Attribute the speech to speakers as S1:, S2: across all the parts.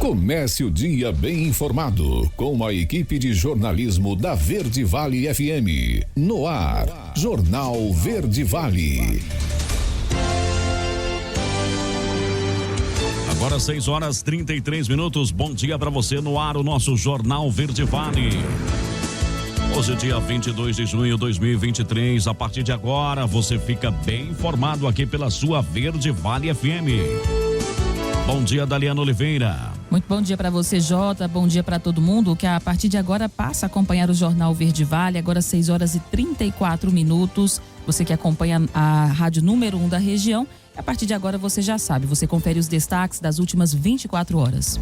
S1: Comece o dia bem informado com a equipe de jornalismo da Verde Vale FM. No ar, Jornal Verde Vale.
S2: Agora 6h33. Bom dia para você no ar, o nosso Jornal Verde Vale. Hoje, dia 22 de junho de 2023. A partir de agora, você fica bem informado aqui pela sua Verde Vale FM. Bom dia, Daliana Oliveira.
S3: Muito bom dia para você, Jota. Bom dia para todo mundo que a partir de agora passa a acompanhar o Jornal Verde Vale. Agora 6h34. Você que acompanha a rádio número 1 da região. A partir de agora você já sabe, você confere os destaques das últimas 24 horas.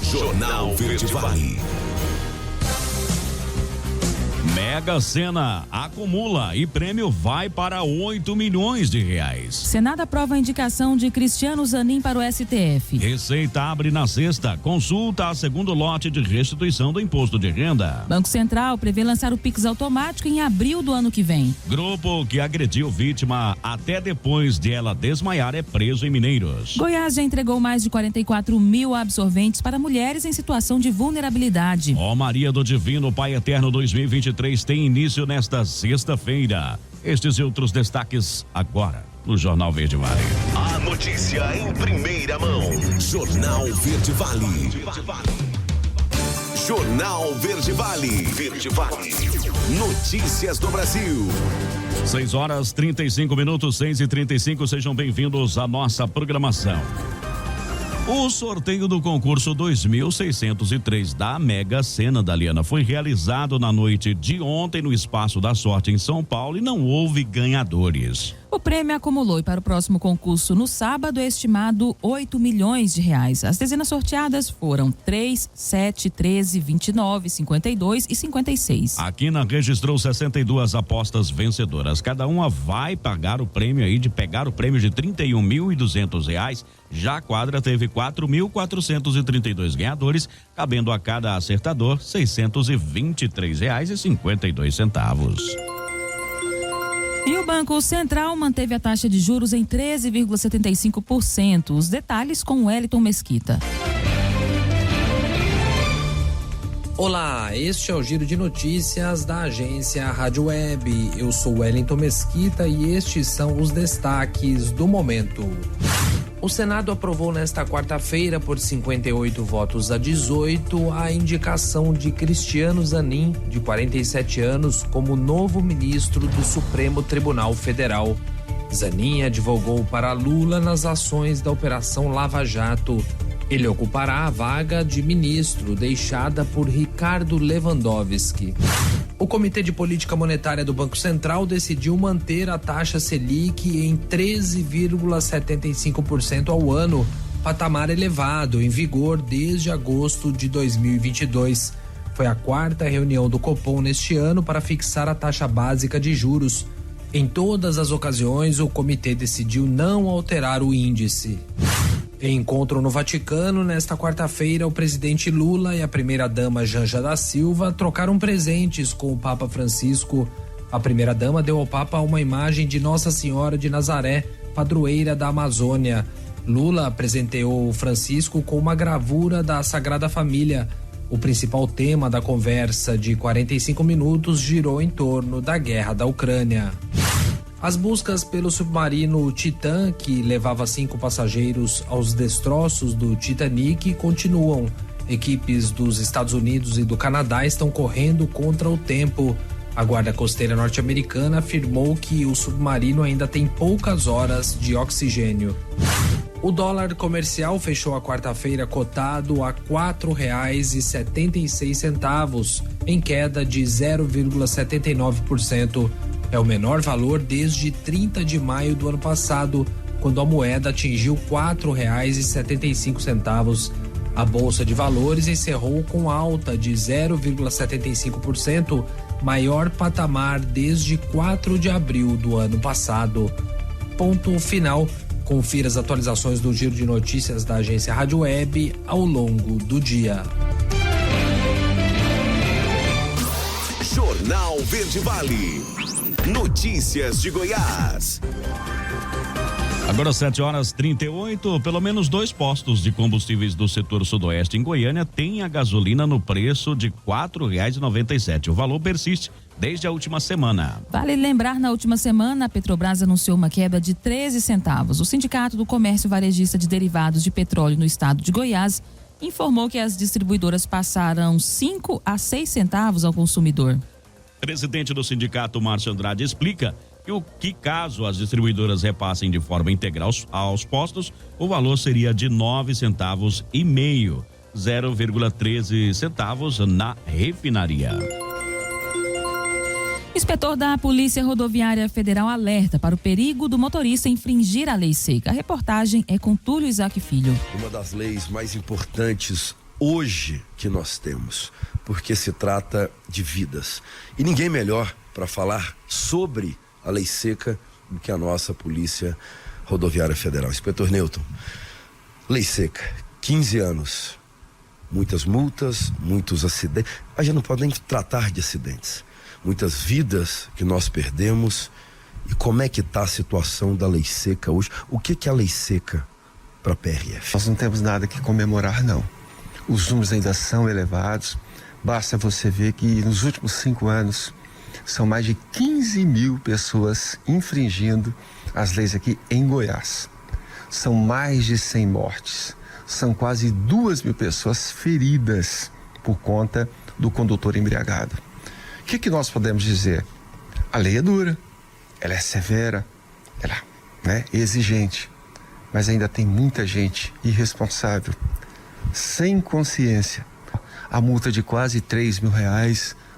S1: Jornal Verde Vale.
S2: Mega Sena acumula e prêmio vai para 8 milhões de reais.
S3: Senado aprova a indicação de Cristiano Zanin para o STF.
S2: Receita abre na sexta, consulta a segundo lote de restituição do imposto de renda.
S3: Banco Central prevê lançar o Pix automático em abril do ano que vem.
S2: Grupo que agrediu vítima até depois de ela desmaiar é preso em Mineiros.
S3: Goiás já entregou mais de 44 mil absorventes para mulheres em situação de vulnerabilidade.
S2: Ó Maria do Divino Pai Eterno 2023 tem início nesta sexta-feira. Estes e outros destaques agora no Jornal Verde Vale.
S1: A notícia em primeira mão. Jornal Verde Vale. Jornal Verde Vale. Verde Vale. Notícias do Brasil.
S2: 6h35, 6h35. Sejam bem-vindos à nossa programação. O sorteio do concurso 2603 da Mega Sena, Daliana, foi realizado na noite de ontem no Espaço da Sorte em São Paulo e não houve ganhadores.
S3: O prêmio acumulou e para o próximo concurso no sábado é estimado 8 milhões de reais. As dezenas sorteadas foram 3, 7, 13, 29, 52 e 56.
S2: A Quina registrou 62 apostas vencedoras. Cada uma vai pagar o prêmio aí de pegar o prêmio de R$31.200. Já a quadra teve 4.432 ganhadores, cabendo a cada acertador R$623,52.
S3: E o Banco Central manteve a taxa de juros em 13,75%. Os detalhes com Wellington Mesquita.
S4: Olá, este é o Giro de Notícias da agência Rádio Web. Eu sou Wellington Mesquita e estes são os destaques do momento. O Senado aprovou nesta quarta-feira, por 58 votos a 18, a indicação de Cristiano Zanin, de 47 anos, como novo ministro do Supremo Tribunal Federal. Zanin advogou para Lula nas ações da Operação Lava Jato. Ele ocupará a vaga de ministro deixada por Ricardo Lewandowski. O Comitê de Política Monetária do Banco Central decidiu manter a taxa Selic em 13,75% ao ano, patamar elevado, em vigor desde agosto de 2022. Foi a quarta reunião do Copom neste ano para fixar a taxa básica de juros. Em todas as ocasiões, o comitê decidiu não alterar o índice. Em encontro no Vaticano, nesta quarta-feira, o presidente Lula e a primeira-dama Janja da Silva trocaram presentes com o Papa Francisco. A primeira-dama deu ao Papa uma imagem de Nossa Senhora de Nazaré, padroeira da Amazônia. Lula presenteou Francisco com uma gravura da Sagrada Família. O principal tema da conversa de 45 minutos girou em torno da guerra da Ucrânia. As buscas pelo submarino Titã, que levava 5 passageiros aos destroços do Titanic, continuam. Equipes dos Estados Unidos e do Canadá estão correndo contra o tempo. A Guarda Costeira norte-americana afirmou que o submarino ainda tem poucas horas de oxigênio. O dólar comercial fechou a quarta-feira cotado a R$ 4,76, em queda de 0,79%. É o menor valor desde 30 de maio do ano passado, quando a moeda atingiu R$ 4,75. A Bolsa de Valores encerrou com alta de 0,75%, maior patamar desde 4 de abril do ano passado. Ponto final. Confira as atualizações do Giro de Notícias da agência Rádio Web ao longo do dia.
S1: Jornal Verde Vale. Notícias de Goiás.
S2: Agora 7h38, pelo menos 2 postos de combustíveis do setor sudoeste em Goiânia têm a gasolina no preço de R$ 4,97. O valor persiste desde a última semana.
S3: Vale lembrar, na última semana, a Petrobras anunciou uma queda de 13 centavos. O Sindicato do Comércio Varejista de Derivados de Petróleo no estado de Goiás informou que as distribuidoras passaram 5 a 6 centavos ao consumidor.
S2: Presidente do sindicato, Márcio Andrade, explica que caso as distribuidoras repassem de forma integral aos postos, o valor seria de 9 centavos e meio, 0,13 centavos na refinaria.
S3: Inspetor da Polícia Rodoviária Federal alerta para o perigo do motorista infringir a lei seca. A reportagem é com Túlio Isaac Filho.
S5: Uma das leis mais importantes hoje que nós temos, porque se trata de vidas. E ninguém melhor para falar sobre a lei seca do que a nossa Polícia Rodoviária Federal. Inspetor Newton, lei seca, 15 anos, muitas multas, muitos acidentes. A gente não pode nem tratar de acidentes. Muitas vidas que nós perdemos. E como é que está a situação da lei seca hoje? O que é a lei seca para a PRF?
S6: Nós não temos nada que comemorar, não. Os números ainda são elevados. Basta você ver que nos últimos 5 anos são mais de 15 mil pessoas infringindo as leis aqui em Goiás. São mais de 100 mortes. São quase 2 mil pessoas feridas por conta do condutor embriagado. O que nós podemos dizer? A lei é dura, ela é severa, ela é exigente, mas ainda tem muita gente irresponsável, sem consciência. A multa de quase R$3 mil,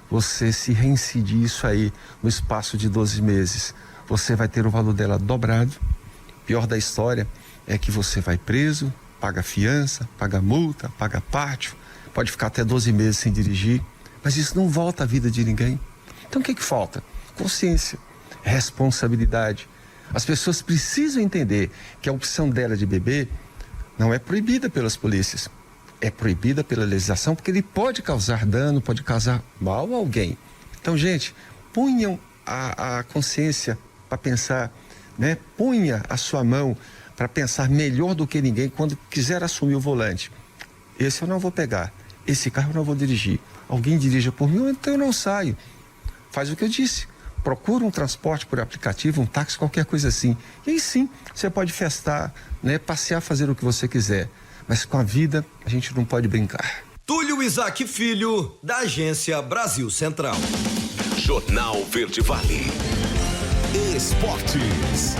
S6: você se reincidir isso aí no espaço de 12 meses, você vai ter o valor dela dobrado. Pior da história é que você vai preso, paga fiança, paga multa, paga pátio, pode ficar até 12 meses sem dirigir. Mas isso não volta à vida de ninguém. Então o que falta? Consciência, responsabilidade. As pessoas precisam entender que a opção dela de beber não é proibida pelas polícias. É proibida pela legislação porque ele pode causar dano, pode causar mal a alguém. Então, gente, ponham a consciência para pensar, né? Ponha a sua mão para pensar melhor do que ninguém quando quiser assumir o volante. Esse eu não vou pegar, esse carro eu não vou dirigir. Alguém dirija por mim, então eu não saio. Faz o que eu disse. Procura um transporte por aplicativo, um táxi, qualquer coisa assim. E aí sim, você pode festar, né, passear, fazer o que você quiser. Mas com a vida, a gente não pode brincar.
S7: Túlio Isaac Filho, da Agência Brasil Central.
S1: Jornal Verde Vale. Esportes.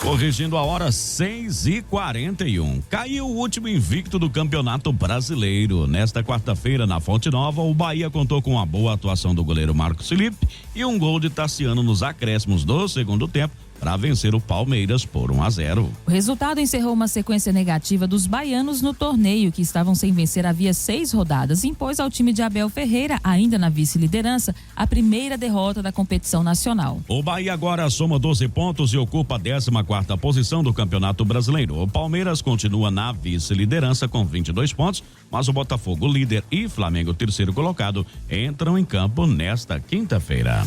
S2: Corrigindo a hora, 6h41. Caiu o último invicto do Campeonato Brasileiro. Nesta quarta-feira, na Fonte Nova, o Bahia contou com a boa atuação do goleiro Marcos Felipe e um gol de Tassiano nos acréscimos do segundo tempo para vencer o Palmeiras por 1-0.
S3: O resultado encerrou uma sequência negativa dos baianos no torneio, que estavam sem vencer havia 6 rodadas. Impôs ao time de Abel Ferreira, ainda na vice-liderança, a primeira derrota da competição nacional.
S2: O Bahia agora soma 12 pontos e ocupa a 14ª posição do Campeonato Brasileiro. O Palmeiras continua na vice-liderança com 22 pontos, mas o Botafogo, líder, e Flamengo, terceiro colocado, entram em campo nesta quinta-feira.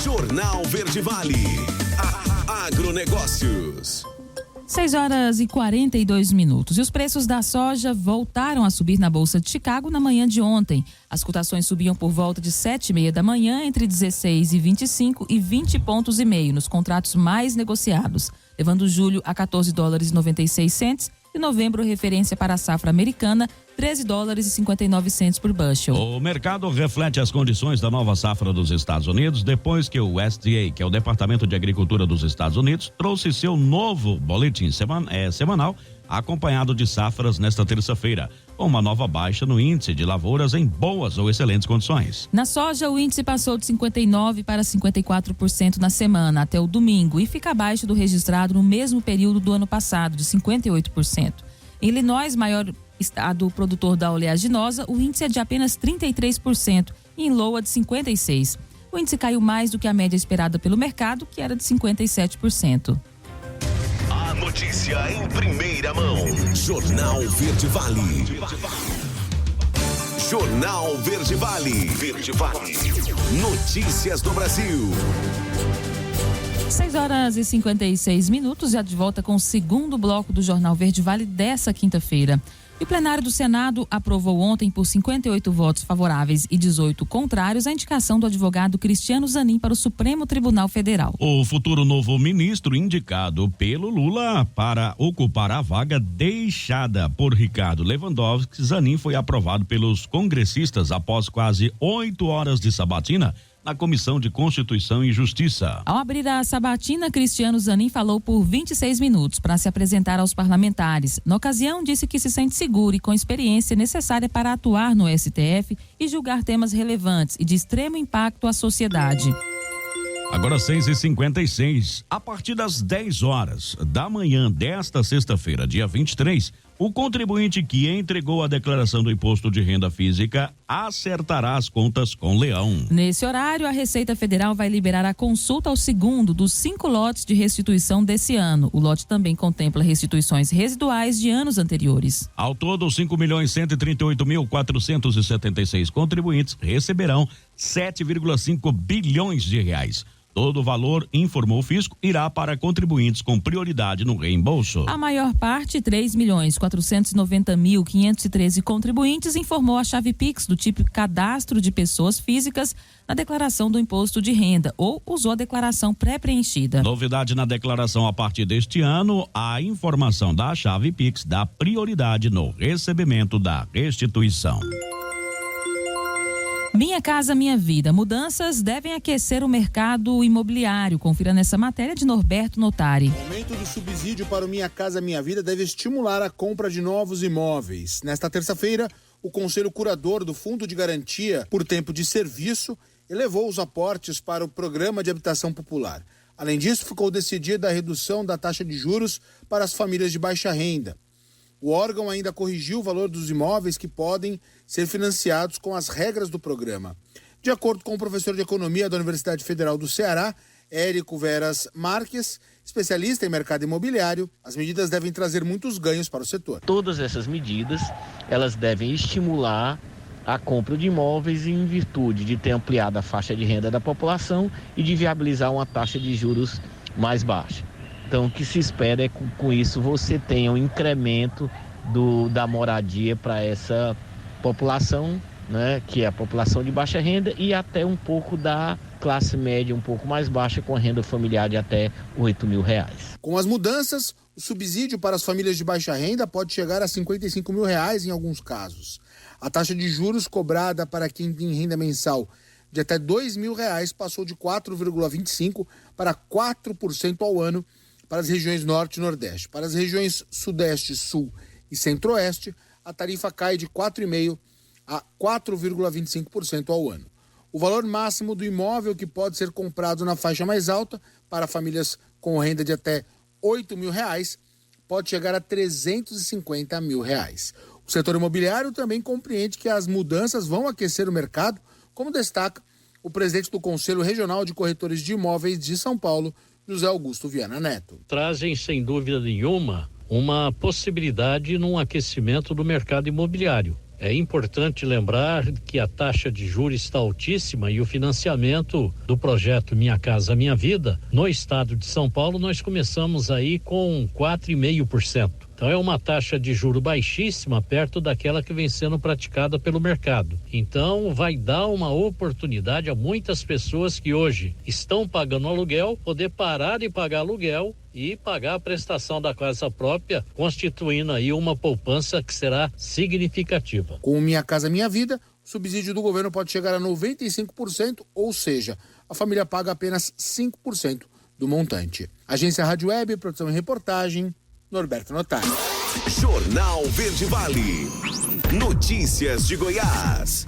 S1: Jornal Verde Vale. Agronegócios.
S3: 6h42. E os preços da soja voltaram a subir na Bolsa de Chicago na manhã de ontem. As cotações subiam por volta de 7h30 da manhã, entre 16,25 e 20,5 pontos nos contratos mais negociados, levando julho a $14,96 e novembro, referência para a safra americana, $13,59 por bushel.
S2: O mercado reflete as condições da nova safra dos Estados Unidos depois que o USDA, que é o Departamento de Agricultura dos Estados Unidos, trouxe seu novo boletim semanal, acompanhado de safras nesta terça-feira, com uma nova baixa no índice de lavouras em boas ou excelentes condições.
S3: Na soja, o índice passou de 59% para 54% na semana até o domingo e fica abaixo do registrado no mesmo período do ano passado, de 58%. Em Illinois, maior estado produtor da oleaginosa, o índice é de apenas 33% e em Iowa de 56%. O índice caiu mais do que a média esperada pelo mercado, que era de 57%.
S1: A notícia em primeira mão. Jornal Verde Vale. Jornal Verde Vale. Verde Vale. Notícias do Brasil.
S3: 6h56, já de volta com o segundo bloco do Jornal Verde Vale dessa quinta-feira. E o plenário do Senado aprovou ontem, por 58 votos favoráveis e 18 contrários, a indicação do advogado Cristiano Zanin para o Supremo Tribunal Federal.
S2: O futuro novo ministro indicado pelo Lula para ocupar a vaga deixada por Ricardo Lewandowski, Zanin foi aprovado pelos congressistas após quase 8 horas de sabatina na Comissão de Constituição e Justiça.
S3: Ao abrir a sabatina, Cristiano Zanin falou por 26 minutos para se apresentar aos parlamentares. Na ocasião, disse que se sente seguro e com experiência necessária para atuar no STF e julgar temas relevantes e de extremo impacto à sociedade.
S2: Agora 6h56, a partir das 10 horas da manhã desta sexta-feira, dia 23, o contribuinte que entregou a declaração do imposto de renda física acertará as contas com Leão.
S3: Nesse horário, a Receita Federal vai liberar a consulta ao segundo dos 5 lotes de restituição desse ano. O lote também contempla restituições residuais de anos anteriores.
S2: Ao todo, 5.138.476 contribuintes receberão 7,5 bilhões de reais. Todo o valor, informou o fisco, irá para contribuintes com prioridade no reembolso.
S3: A maior parte, 3.490.513 contribuintes, informou a chave Pix do tipo cadastro de pessoas físicas na declaração do imposto de renda ou usou a declaração pré-preenchida.
S2: Novidade na declaração a partir deste ano, a informação da chave Pix dá prioridade no recebimento da restituição.
S3: Minha Casa Minha Vida. Mudanças devem aquecer o mercado imobiliário. Confira nessa matéria de Norberto Notari.
S8: O aumento do subsídio para o Minha Casa Minha Vida deve estimular a compra de novos imóveis. Nesta terça-feira, o Conselho Curador do Fundo de Garantia por Tempo de Serviço elevou os aportes para o Programa de Habitação Popular. Além disso, ficou decidida a redução da taxa de juros para as famílias de baixa renda. O órgão ainda corrigiu o valor dos imóveis que podem ser financiados com as regras do programa. De acordo com o professor de Economia da Universidade Federal do Ceará, Érico Veras Marques, especialista em mercado imobiliário, as medidas devem trazer muitos ganhos para o setor.
S9: Todas essas medidas, elas devem estimular a compra de imóveis em virtude de ter ampliado a faixa de renda da população e de viabilizar uma taxa de juros mais baixa. Então, o que se espera é que com isso você tenha um incremento da moradia para essa população, né, que é a população de baixa renda, e até um pouco da classe média um pouco mais baixa, com a renda familiar de até R$8.000.
S8: Com as mudanças, o subsídio para as famílias de baixa renda pode chegar a R$55.000 em alguns casos. A taxa de juros cobrada para quem tem renda mensal de até R$2.000 passou de 4,25% para 4% ao ano para as regiões Norte e Nordeste. Para as regiões Sudeste, Sul e Centro-Oeste, a tarifa cai de 4,5% a 4,25% ao ano. O valor máximo do imóvel que pode ser comprado na faixa mais alta para famílias com renda de até R$8.000 pode chegar a R$350.000. O setor imobiliário também compreende que as mudanças vão aquecer o mercado, como destaca o presidente do Conselho Regional de Corretores de Imóveis de São Paulo, José Augusto Viana Neto.
S10: Trazem, sem dúvida nenhuma, uma possibilidade num aquecimento do mercado imobiliário. É importante lembrar que a taxa de juros está altíssima e o financiamento do projeto Minha Casa Minha Vida, no estado de São Paulo, nós começamos aí com 4,5%. Então é uma taxa de juro baixíssima, perto daquela que vem sendo praticada pelo mercado. Então vai dar uma oportunidade a muitas pessoas que hoje estão pagando aluguel, poder parar de pagar aluguel e pagar a prestação da casa própria, constituindo aí uma poupança que será significativa.
S8: Com o Minha Casa Minha Vida, o subsídio do governo pode chegar a 95%, ou seja, a família paga apenas 5% do montante. Agência Rádio Web, produção e reportagem, Norberto Notari.
S11: Jornal Verde Vale. Notícias de Goiás.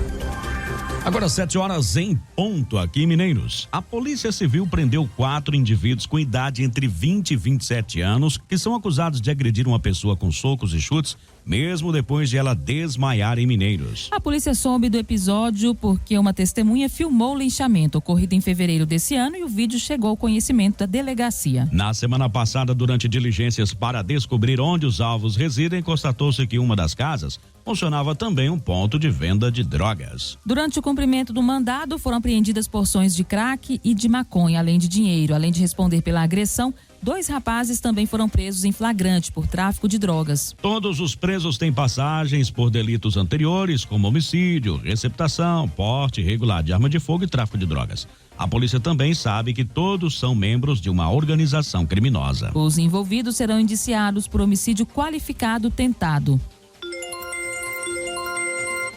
S2: Agora 7 horas em ponto aqui em Mineiros. A Polícia Civil prendeu 4 indivíduos com idade entre 20 e 27 anos que são acusados de agredir uma pessoa com socos e chutes mesmo depois de ela desmaiar em Mineiros.
S3: A polícia soube do episódio porque uma testemunha filmou o linchamento ocorrido em fevereiro desse ano e o vídeo chegou ao conhecimento da delegacia.
S2: Na semana passada, durante diligências para descobrir onde os alvos residem, constatou-se que uma das casas funcionava também um ponto de venda de drogas.
S3: Durante o cumprimento do mandado, foram apreendidas porções de crack e de maconha, além de dinheiro. Além de responder pela agressão, 2 rapazes também foram presos em flagrante por tráfico de drogas.
S2: Todos os presos têm passagens por delitos anteriores, como homicídio, receptação, porte irregular de arma de fogo e tráfico de drogas. A polícia também sabe que todos são membros de uma organização criminosa.
S3: Os envolvidos serão indiciados por homicídio qualificado tentado.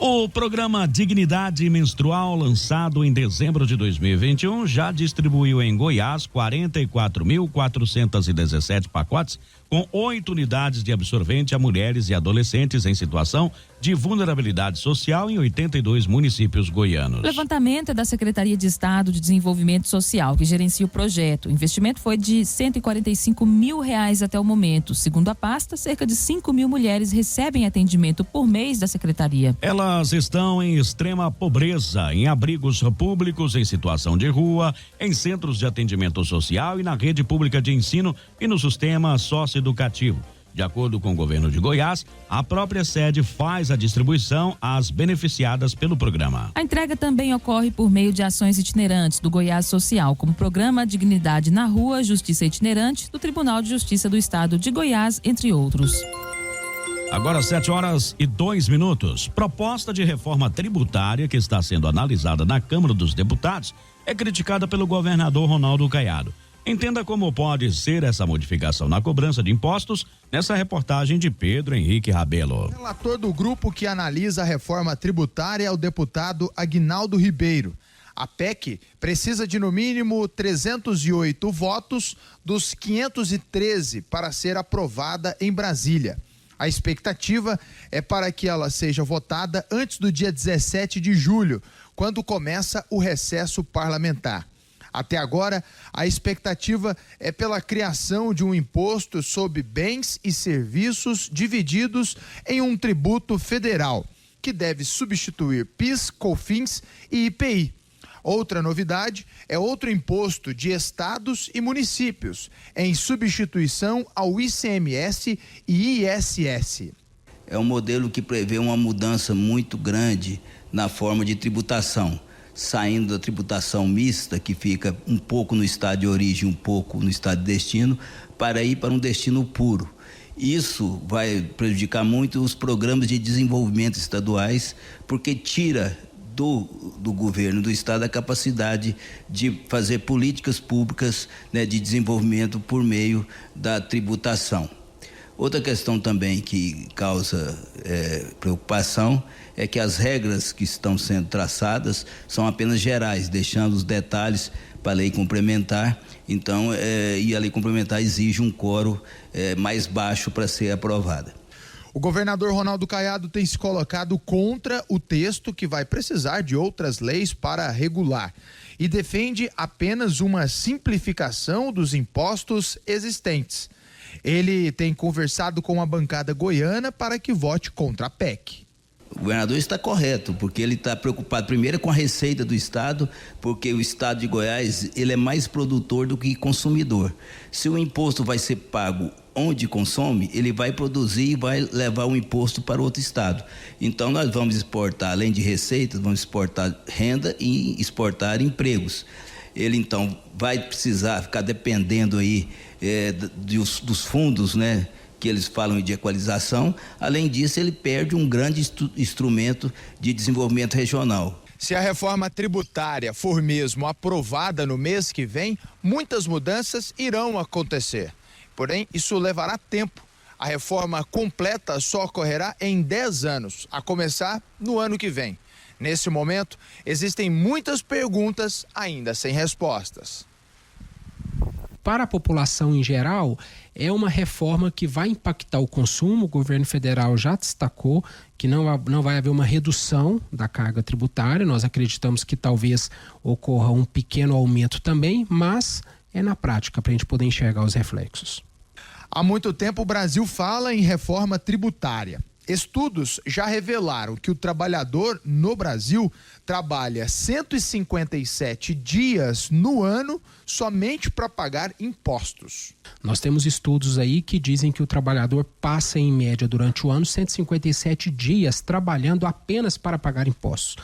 S2: O programa Dignidade Menstrual, lançado em dezembro de 2021, já distribuiu em Goiás 44.417 pacotes com 8 unidades de absorvente a mulheres e adolescentes em situação de vulnerabilidade social em 82 municípios goianos.
S3: O levantamento é da Secretaria de Estado de Desenvolvimento Social, que gerencia o projeto. O investimento foi de R$145 mil até o momento. Segundo a pasta, cerca de 5 mil mulheres recebem atendimento por mês da Secretaria.
S2: Elas estão em extrema pobreza, em abrigos públicos, em situação de rua, em centros de atendimento social e na rede pública de ensino e no sistema socioeducativo. De acordo com o governo de Goiás, a própria sede faz a distribuição às beneficiadas pelo programa.
S3: A entrega também ocorre por meio de ações itinerantes do Goiás Social, como o programa Dignidade na Rua, Justiça Itinerante, do Tribunal de Justiça do Estado de Goiás, entre outros.
S2: Agora 7h02. Proposta de reforma tributária que está sendo analisada na Câmara dos Deputados é criticada pelo governador Ronaldo Caiado. Entenda como pode ser essa modificação na cobrança de impostos nessa reportagem de Pedro Henrique Rabelo.
S12: O relator do grupo que analisa a reforma tributária é o deputado Aguinaldo Ribeiro. A PEC precisa de no mínimo 308 votos dos 513 para ser aprovada em Brasília. A expectativa é para que ela seja votada antes do dia 17 de julho, quando começa o recesso parlamentar. Até agora, a expectativa é pela criação de um imposto sobre bens e serviços divididos em um tributo federal, que deve substituir PIS, COFINS e IPI. Outra novidade é outro imposto de estados e municípios, em substituição ao ICMS e ISS.
S13: É um modelo que prevê uma mudança muito grande na forma de tributação, saindo da tributação mista, que fica um pouco no estado de origem, um pouco no estado de destino, para ir para um destino puro. Isso vai prejudicar muito os programas de desenvolvimento estaduais, porque tira do governo do estado a capacidade de fazer políticas públicas, né, de desenvolvimento por meio da tributação. Outra questão também que causa preocupação é que as regras que estão sendo traçadas são apenas gerais, deixando os detalhes para a lei complementar. Então, e a lei complementar exige um quórum mais baixo para ser aprovada.
S12: O governador Ronaldo Caiado tem se colocado contra o texto, que vai precisar de outras leis para regular, e defende apenas uma simplificação dos impostos existentes. Ele tem conversado com a bancada goiana para que vote contra a PEC.
S13: O governador está correto, porque ele está preocupado primeiro com a receita do estado, porque o estado de Goiás, ele é mais produtor do que consumidor. Se o imposto vai ser pago onde consome, ele vai produzir e vai levar o imposto para outro estado. Então nós vamos exportar, além de receitas, vamos exportar renda e exportar empregos. Ele então vai precisar ficar dependendo aí dos fundos, né, que eles falam de equalização. Além disso, ele perde um grande instrumento de desenvolvimento regional.
S12: Se a reforma tributária for mesmo aprovada no mês que vem, muitas mudanças irão acontecer. Porém, isso levará tempo. A reforma completa só ocorrerá em 10 anos, a começar no ano que vem. Nesse momento, existem muitas perguntas ainda sem respostas.
S14: Para a população em geral, é uma reforma que vai impactar o consumo. O governo federal já destacou que não vai haver uma redução da carga tributária. Nós acreditamos que talvez ocorra um pequeno aumento também, mas é na prática para a gente poder enxergar os reflexos.
S12: Há muito tempo o Brasil fala em reforma tributária. Estudos já revelaram que o trabalhador no Brasil trabalha 157 dias no ano somente para pagar impostos.
S14: Nós temos estudos aí que dizem que o trabalhador passa em média durante o ano 157 dias trabalhando apenas para pagar impostos.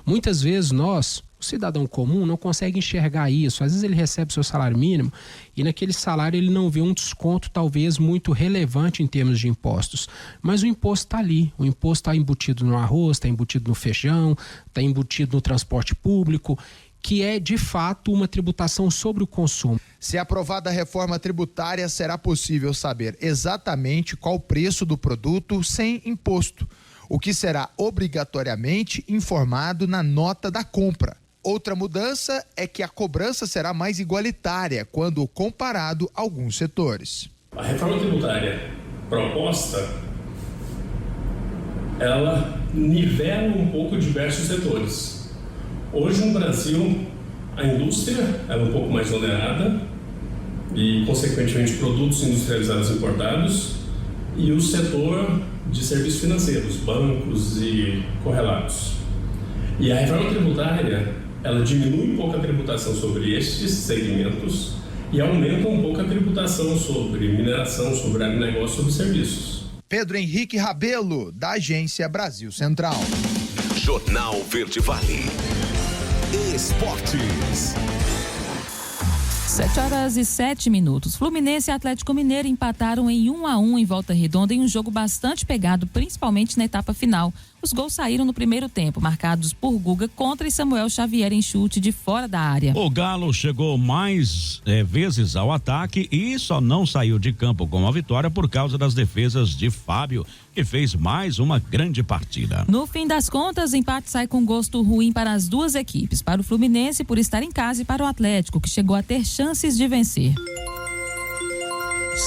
S14: Muitas vezes nós, o cidadão comum, não consegue enxergar isso. Às vezes ele recebe seu salário mínimo e naquele salário ele não vê um desconto talvez muito relevante em termos de impostos. Mas o imposto está ali. O imposto está embutido no arroz, está embutido no feijão, está embutido no transporte público, que é de fato uma tributação sobre o consumo.
S12: Se aprovada a reforma tributária, será possível saber exatamente qual o preço do produto sem imposto, o que será obrigatoriamente informado na nota da compra. Outra mudança é que a cobrança será mais igualitária quando comparado a alguns setores.
S15: A reforma tributária proposta, ela nivela um pouco diversos setores. Hoje no Brasil, a indústria é um pouco mais onerada e, consequentemente, produtos industrializados importados, e o setor de serviços financeiros, bancos e correlatos. E a reforma tributária, ela diminui um pouco a tributação sobre estes segmentos e aumenta um pouco a tributação sobre mineração, sobre agronegócio, sobre serviços.
S12: Pedro Henrique Rabelo, da Agência Brasil Central.
S11: Jornal Verde Vale. Esportes.
S3: 7h07. Fluminense e Atlético Mineiro empataram em 1-1 em Volta Redonda em um jogo bastante pegado, principalmente na etapa final. Os gols saíram no primeiro tempo, marcados por Guga contra e Samuel Xavier em chute de fora da área.
S2: O Galo chegou mais vezes ao ataque e só não saiu de campo com a vitória por causa das defesas de Fábio, que fez mais uma grande partida.
S3: No fim das contas, o empate sai com gosto ruim para as duas equipes, para o Fluminense por estar em casa e para o Atlético, que chegou a ter chances de vencer.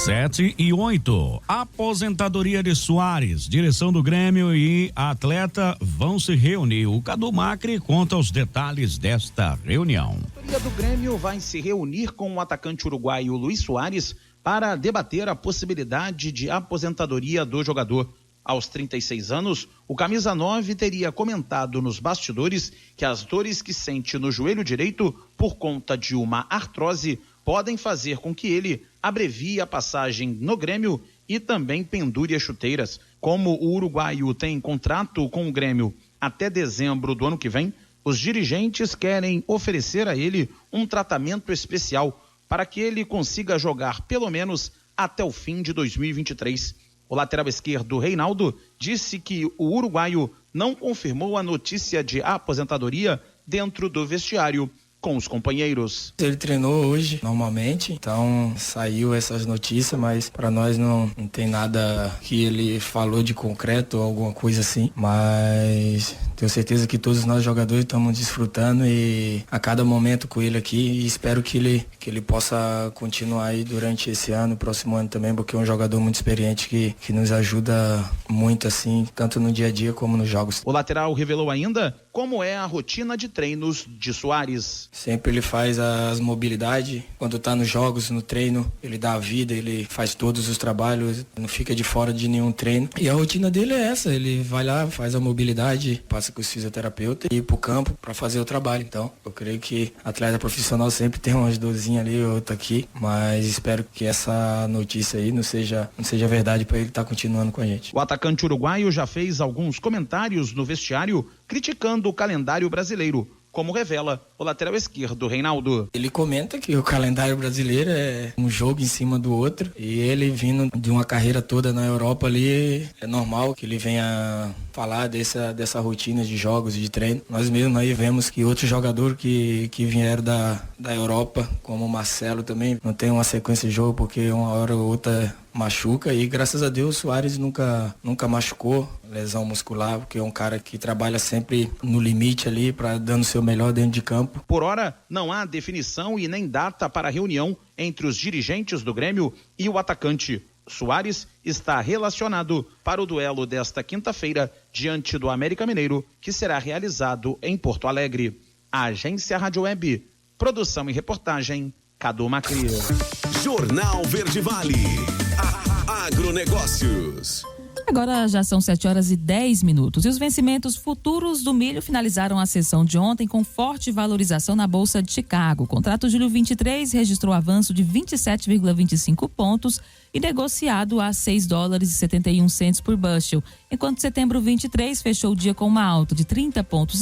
S2: 7:08. Aposentadoria de Soares. Direção do Grêmio e a atleta vão se reunir. O Cadu Macri conta os detalhes desta reunião.
S16: A diretoria do Grêmio vai se reunir com o atacante uruguaio Luis Soares para debater a possibilidade de aposentadoria do jogador. Aos 36 anos, o camisa 9 teria comentado nos bastidores que as dores que sente no joelho direito por conta de uma artrose podem fazer com que ele abrevie a passagem no Grêmio e também pendure as chuteiras. Como o uruguaio tem contrato com o Grêmio até dezembro do ano que vem, os dirigentes querem oferecer a ele um tratamento especial para que ele consiga jogar pelo menos até o fim de 2023. O lateral esquerdo, Reinaldo, disse que o uruguaio não confirmou a notícia de aposentadoria dentro do vestiário com os companheiros.
S17: Ele treinou hoje, normalmente, então saiu essas notícias, mas para nós não tem nada que ele falou de concreto ou alguma coisa assim, mas tenho certeza que todos nós jogadores estamos desfrutando e a cada momento com ele aqui, e espero que ele possa continuar aí durante esse ano, próximo ano também, porque é um jogador muito experiente que nos ajuda muito assim, tanto no dia a dia como nos jogos.
S16: O lateral revelou ainda como é a rotina de treinos de Soares.
S17: Sempre ele faz as mobilidades, quando tá nos jogos, no treino, ele dá a vida, ele faz todos os trabalhos, não fica de fora de nenhum treino. E a rotina dele é essa, ele vai lá, faz a mobilidade, passa com os fisioterapeutas e ir pro campo para fazer o trabalho. Então, eu creio que atleta profissional sempre tem umas dorzinhas ali, outra aqui, mas espero que essa notícia aí não seja verdade para ele estar continuando com a gente.
S16: O atacante uruguaio já fez alguns comentários no vestiário criticando o calendário brasileiro, como revela o lateral esquerdo, Reinaldo.
S17: Ele comenta que o calendário brasileiro é um jogo em cima do outro, e ele vindo de uma carreira toda na Europa ali, é normal que ele venha falar dessa rotina de jogos e de treino. Nós mesmos aí vemos que outros jogadores que vieram da Europa, como o Marcelo também, não tem uma sequência de jogo porque uma hora ou outra machuca, e graças a Deus o Soares nunca machucou lesão muscular, porque é um cara que trabalha sempre no limite ali, dando o seu melhor dentro de campo.
S16: Por hora, não há definição e nem data para a reunião entre os dirigentes do Grêmio e o atacante. Soares está relacionado para o duelo desta quinta-feira diante do América Mineiro, que será realizado em Porto Alegre. A Agência Rádio Web, produção e reportagem, Cadu Macri.
S11: Jornal Verde Vale. Agronegócios.
S3: Agora já são 7h10. E os vencimentos futuros do milho finalizaram a sessão de ontem com forte valorização na Bolsa de Chicago. O contrato julho 23 registrou avanço de 27,25 pontos e negociado a $6,71 por bushel, enquanto setembro 23 fechou o dia com uma alta de 30,5 pontos,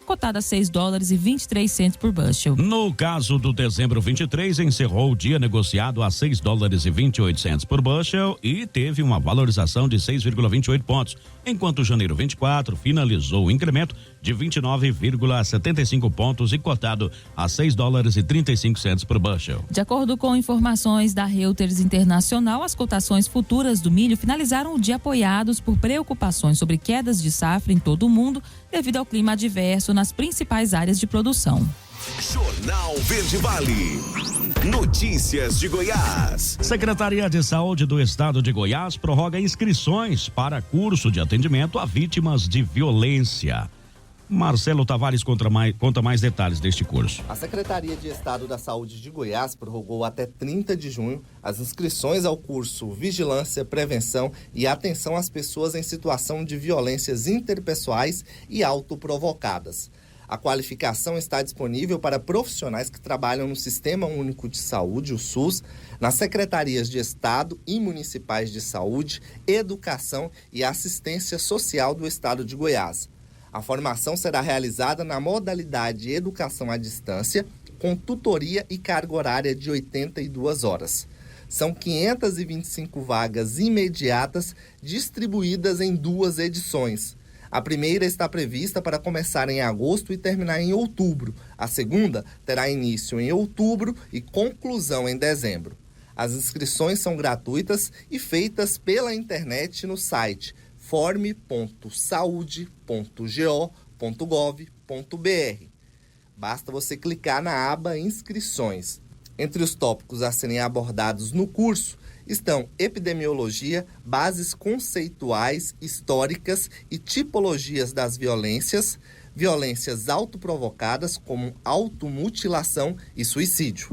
S3: cotada a $6,23 por bushel.
S2: No caso do dezembro 23, encerrou o dia negociado a $6,28 por bushel e teve uma valorização de 6,28 pontos, enquanto janeiro 24 finalizou o incremento de 29,75 pontos e cotado a $6,35 por bushel.
S3: De acordo com informações da Reuters Internacional, as cotações futuras do milho finalizaram o dia apoiados por preocupações sobre quedas de safra em todo o mundo devido ao clima adverso nas principais áreas de produção.
S11: Jornal Verde Vale. Notícias de Goiás.
S2: Secretaria de Saúde do Estado de Goiás prorroga inscrições para curso de atendimento a vítimas de violência. Marcelo Tavares conta mais detalhes deste curso.
S18: A Secretaria de Estado da Saúde de Goiás prorrogou até 30 de junho as inscrições ao curso Vigilância, Prevenção e Atenção às Pessoas em Situação de Violências Interpessoais e Autoprovocadas. A qualificação está disponível para profissionais que trabalham no Sistema Único de Saúde, o SUS, nas secretarias de Estado e municipais de saúde, educação e assistência social do Estado de Goiás. A formação será realizada na modalidade Educação à Distância, com tutoria e carga horária de 82 horas. São 525 vagas imediatas distribuídas em 2 edições. A primeira está prevista para começar em agosto e terminar em outubro. A segunda terá início em outubro e conclusão em dezembro. As inscrições são gratuitas e feitas pela internet no site forme.saude.go.gov.br. Basta você clicar na aba Inscrições. Entre os tópicos a serem abordados no curso estão epidemiologia, bases conceituais, históricas e tipologias das violências, violências autoprovocadas como automutilação e suicídio,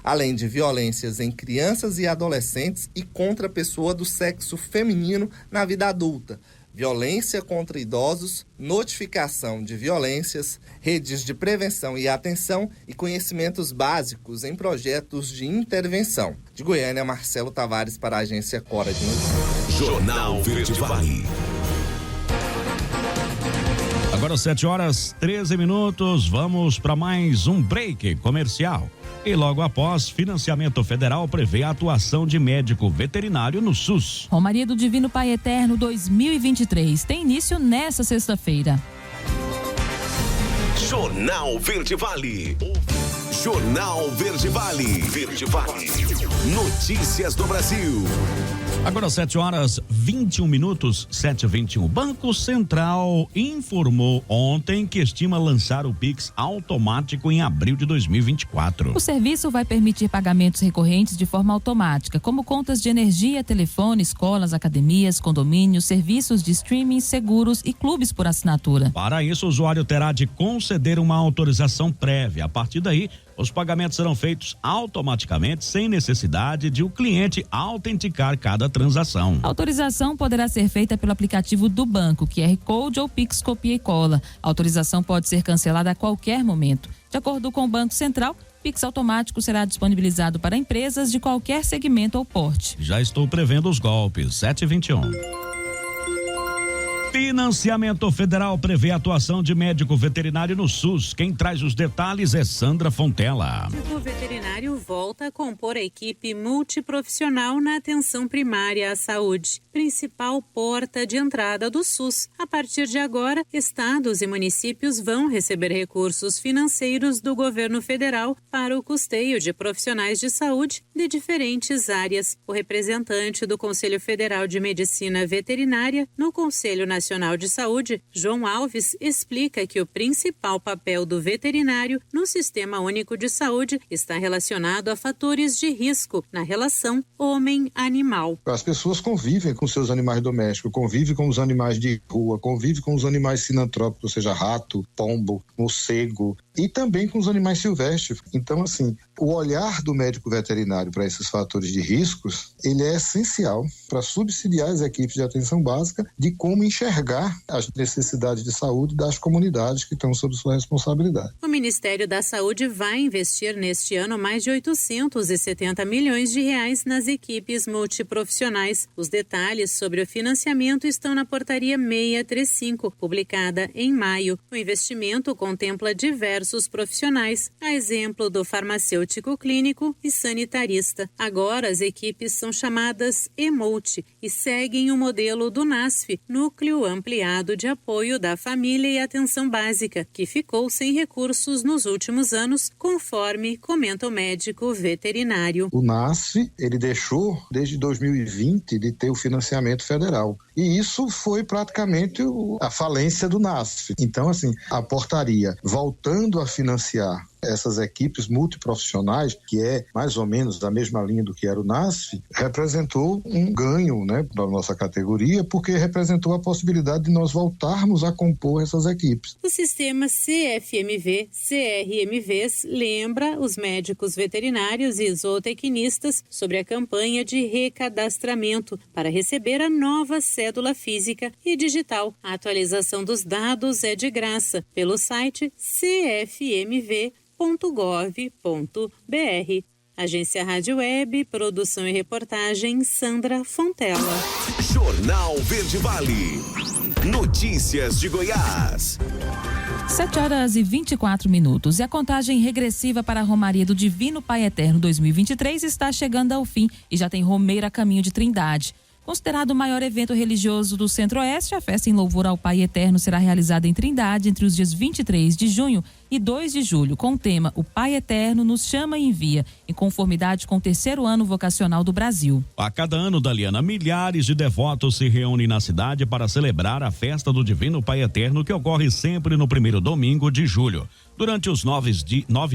S18: além de violências em crianças e adolescentes e contra a pessoa do sexo feminino na vida adulta, violência contra idosos, notificação de violências, redes de prevenção e atenção e conhecimentos básicos em projetos de intervenção. De Goiânia, Marcelo Tavares para a agência Cora de Notícias.
S11: Jornal Verde Vale.
S2: Agora 7h13, vamos para mais um break comercial. E logo após, financiamento federal prevê a atuação de médico veterinário no SUS.
S3: Romaria do Divino Pai Eterno 2023 tem início nesta sexta-feira.
S11: Jornal Verde Vale. Jornal Verde Vale. Verde Vale. Notícias do Brasil.
S2: Agora 7h21, 7h21. Banco Central informou ontem que estima lançar o Pix automático em abril de 2024.
S3: O serviço vai permitir pagamentos recorrentes de forma automática, como contas de energia, telefone, escolas, academias, condomínios, serviços de streaming, seguros e clubes por assinatura.
S2: Para isso, o usuário terá de conceder uma autorização prévia. A partir daí, os pagamentos serão feitos automaticamente, sem necessidade de o cliente autenticar cada transação.
S3: A autorização poderá ser feita pelo aplicativo do banco, QR Code ou Pix Copia e Cola. A autorização pode ser cancelada a qualquer momento. De acordo com o Banco Central, Pix automático será disponibilizado para empresas de qualquer segmento ou porte.
S2: Já estou prevendo os golpes. 7h21. Financiamento federal prevê a atuação de médico veterinário no SUS. Quem traz os detalhes é Sandra Fontela.
S19: O veterinário volta a compor a equipe multiprofissional na atenção primária à saúde, principal porta de entrada do SUS. A partir de agora, estados e municípios vão receber recursos financeiros do governo federal para o custeio de profissionais de saúde de diferentes áreas. O representante do Conselho Federal de Medicina Veterinária no Conselho Nacional de Saúde, João Alves, explica que o principal papel do veterinário no Sistema Único de Saúde está relacionado a fatores de risco na relação homem-animal.
S20: As pessoas convivem com seus animais domésticos, convivem com os animais de rua, convivem com os animais sinantrópicos, ou seja, rato, pombo, morcego, e também com os animais silvestres. Então, assim, o olhar do médico veterinário para esses fatores de riscos, ele é essencial para subsidiar as equipes de atenção básica de como enxergar as necessidades de saúde das comunidades que estão sob sua responsabilidade.
S19: O Ministério da Saúde vai investir neste ano mais de 870 milhões de reais nas equipes multiprofissionais. Os detalhes sobre o financiamento estão na portaria 635, publicada em maio. O investimento contempla diversos profissionais, a exemplo do farmacêutico clínico e sanitarista. Agora as equipes são chamadas EMULT e seguem o modelo do NASF, Núcleo Ampliado de Apoio da Família e Atenção Básica, que ficou sem recursos nos últimos anos, conforme comenta o médico veterinário.
S20: O NASF, ele deixou desde 2020 de ter o financiamento federal. E isso foi praticamente a falência do NASF. Então, assim, a portaria voltando a financiar essas equipes multiprofissionais, que é mais ou menos da mesma linha do que era o NASF, representou um ganho, né, para a nossa categoria, porque representou a possibilidade de nós voltarmos a compor essas equipes.
S19: O sistema CFMV-CRMVs lembra os médicos veterinários e zootecnistas sobre a campanha de recadastramento para receber a nova cédula física e digital. A atualização dos dados é de graça pelo site cfmv.gov.br. Agência Rádio Web, produção e reportagem Sandra Fontela.
S11: Jornal Verde Vale. Notícias de Goiás.
S3: 7h24. E a contagem regressiva para a Romaria do Divino Pai Eterno 2023 está chegando ao fim e já tem romeiro a caminho de Trindade. Considerado o maior evento religioso do Centro-Oeste, a festa em louvor ao Pai Eterno será realizada em Trindade entre os dias 23 de junho e 2 de julho, com o tema O Pai Eterno nos chama e envia, em conformidade com o 3º ano vocacional do Brasil.
S2: A cada ano, Daliana, milhares de devotos se reúnem na cidade para celebrar a festa do Divino Pai Eterno, que ocorre sempre no primeiro domingo de julho. Durante os 9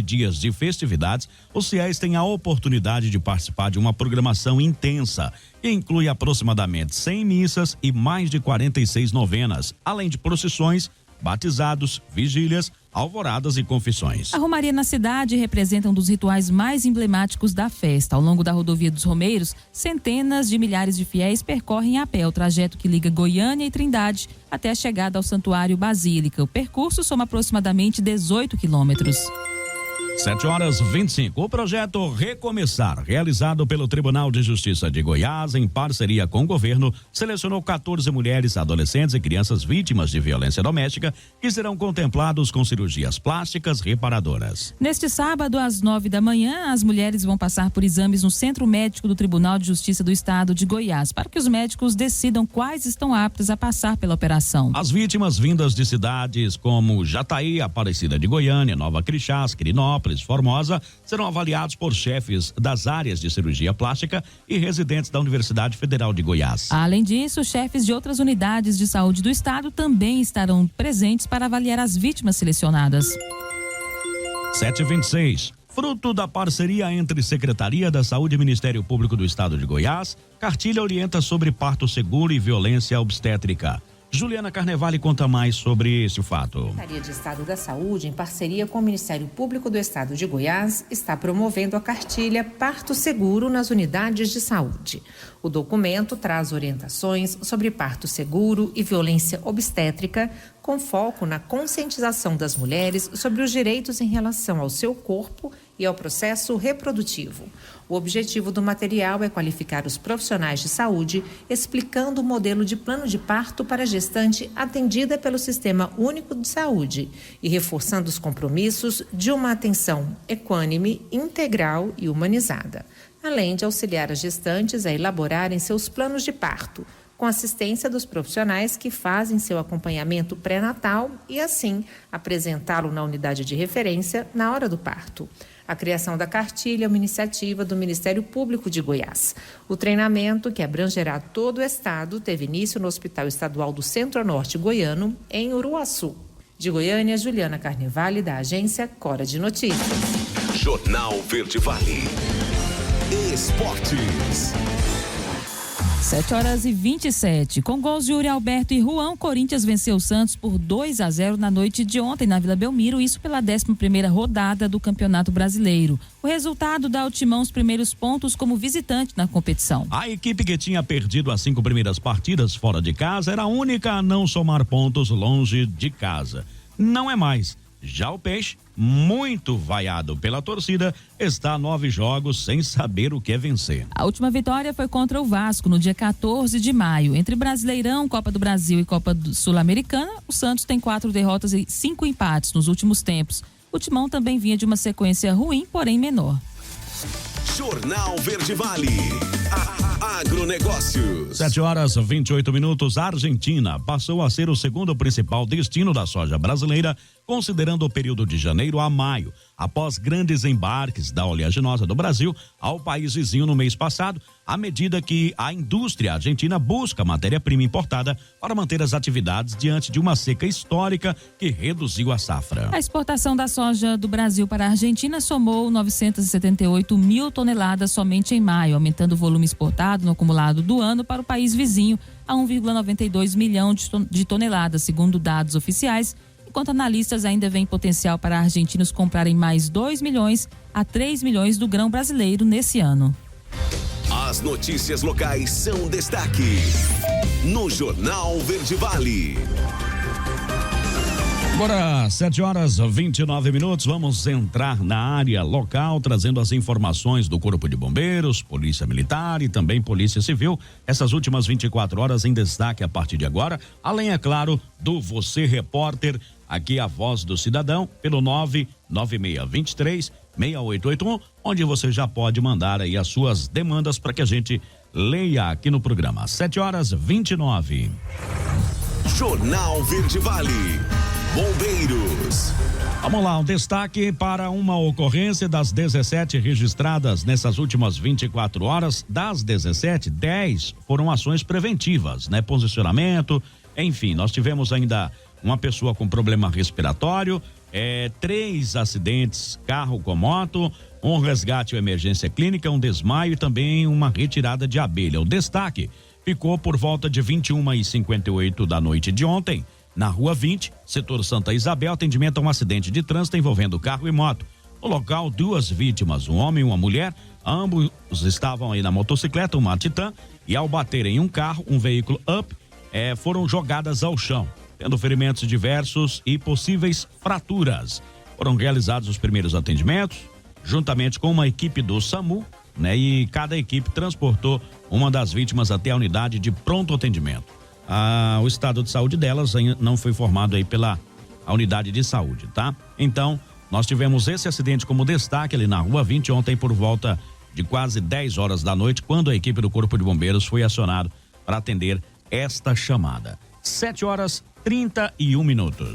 S2: dias de festividades, os fiéis têm a oportunidade de participar de uma programação intensa, que inclui aproximadamente 100 missas e mais de 46 novenas, além de procissões, batizados, vigílias, alvoradas e confissões.
S3: A Romaria na cidade representa um dos rituais mais emblemáticos da festa. Ao longo da rodovia dos Romeiros, centenas de milhares de fiéis percorrem a pé o trajeto que liga Goiânia e Trindade até a chegada ao Santuário Basílica. O percurso soma aproximadamente 18 quilômetros.
S2: 7h25. O projeto Recomeçar, realizado pelo Tribunal de Justiça de Goiás, em parceria com o governo, selecionou 14 mulheres, adolescentes e crianças vítimas de violência doméstica que serão contemplados com cirurgias plásticas reparadoras.
S3: Neste sábado, às 9 da manhã, as mulheres vão passar por exames no Centro Médico do Tribunal de Justiça do Estado de Goiás, para que os médicos decidam quais estão aptas a passar pela operação.
S2: As vítimas vindas de cidades como Jataí, Aparecida de Goiânia, Nova Crixás, Quirinópolis, Formosa, serão avaliados por chefes das áreas de cirurgia plástica e residentes da Universidade Federal de Goiás.
S3: Além disso, chefes de outras unidades de saúde do estado também estarão presentes para avaliar as vítimas selecionadas.
S2: 7h26. Fruto da parceria entre Secretaria da Saúde e Ministério Público do Estado de Goiás, cartilha orienta sobre parto seguro e violência obstétrica. Juliana Carnevale conta mais sobre esse fato.
S21: A Secretaria de Estado da Saúde, em parceria com o Ministério Público do Estado de Goiás, está promovendo a cartilha Parto Seguro nas unidades de saúde. O documento traz orientações sobre parto seguro e violência obstétrica, com foco na conscientização das mulheres sobre os direitos em relação ao seu corpo e ao processo reprodutivo. O objetivo do material é qualificar os profissionais de saúde, explicando o modelo de plano de parto para a gestante atendida pelo Sistema Único de Saúde e reforçando os compromissos de uma atenção equânime, integral e humanizada, além de auxiliar as gestantes a elaborarem seus planos de parto, com assistência dos profissionais que fazem seu acompanhamento pré-natal e, assim, apresentá-lo na unidade de referência na hora do parto. A criação da cartilha é uma iniciativa do Ministério Público de Goiás. O treinamento, que abrangerá todo o estado, teve início no Hospital Estadual do Centro-Norte Goiano, em Uruaçu. De Goiânia, Juliana Carnevale, da agência Cora de Notícias.
S11: Jornal Verde Vale. Esportes.
S3: 7h27. Com gols de Yuri Alberto e Juan, Corinthians venceu o Santos por 2-0 na noite de ontem na Vila Belmiro, isso pela 11ª rodada do Campeonato Brasileiro. O resultado dá ao Timão os primeiros pontos como visitante na competição.
S2: A equipe que tinha perdido as 5 primeiras partidas fora de casa era a única a não somar pontos longe de casa. Não é mais. Já o Peixe, muito vaiado pela torcida, está a 9 jogos sem saber o que é vencer.
S3: A última vitória foi contra o Vasco no dia 14 de maio. Entre Brasileirão, Copa do Brasil e Copa Sul-Americana, o Santos tem 4 derrotas e 5 empates nos últimos tempos. O Timão também vinha de uma sequência ruim, porém menor.
S11: Jornal Verde Vale. Agronegócios.
S2: 7h28. A Argentina passou a ser o segundo principal destino da soja brasileira, considerando o período de janeiro a maio, após grandes embarques da oleaginosa do Brasil ao país vizinho no mês passado, à medida que a indústria argentina busca matéria-prima importada para manter as atividades diante de uma seca histórica que reduziu a safra.
S3: A exportação da soja do Brasil para a Argentina somou 978 mil toneladas somente em maio, aumentando o volume exportado no acumulado do ano para o país vizinho a 1,92 milhão de toneladas, segundo dados oficiais, enquanto analistas ainda veem potencial para argentinos comprarem mais 2 milhões a 3 milhões do grão brasileiro nesse ano.
S11: As notícias locais são destaque no Jornal Verde Vale.
S2: Agora, 7h29, vamos entrar na área local, trazendo as informações do Corpo de Bombeiros, Polícia Militar e também Polícia Civil. Essas últimas 24 horas em destaque a partir de agora, além, é claro, do Você Repórter, aqui a voz do cidadão, pelo 99623-6881, onde você já pode mandar aí as suas demandas para que a gente leia aqui no programa. 7h29.
S11: Jornal Verde Vale. Bombeiros.
S2: Vamos lá, um destaque para uma ocorrência das 17 registradas nessas últimas 24 horas. Das 17, 10 foram ações preventivas, né? Posicionamento, enfim, nós tivemos ainda uma pessoa com problema respiratório, 3 acidentes, carro com moto, um resgate ou emergência clínica, um desmaio e também uma retirada de abelha. O destaque ficou por volta de 21h58 da noite de ontem, na Rua 20, setor Santa Isabel, atendimento a um acidente de trânsito envolvendo carro e moto. No local, 2 vítimas, um homem e uma mulher, ambos estavam aí na motocicleta, uma Titan, e ao baterem um carro, um veículo Up, foram jogadas ao chão, tendo ferimentos diversos e possíveis fraturas. Foram realizados os primeiros atendimentos, juntamente com uma equipe do SAMU, né? E cada equipe transportou uma das vítimas até a unidade de pronto atendimento. O estado de saúde delas não foi informado aí pela unidade de saúde, tá? Então, nós tivemos esse acidente como destaque ali na Rua 20 ontem por volta de quase 10 horas da noite, quando a equipe do Corpo de Bombeiros foi acionado para atender esta chamada. 7h31.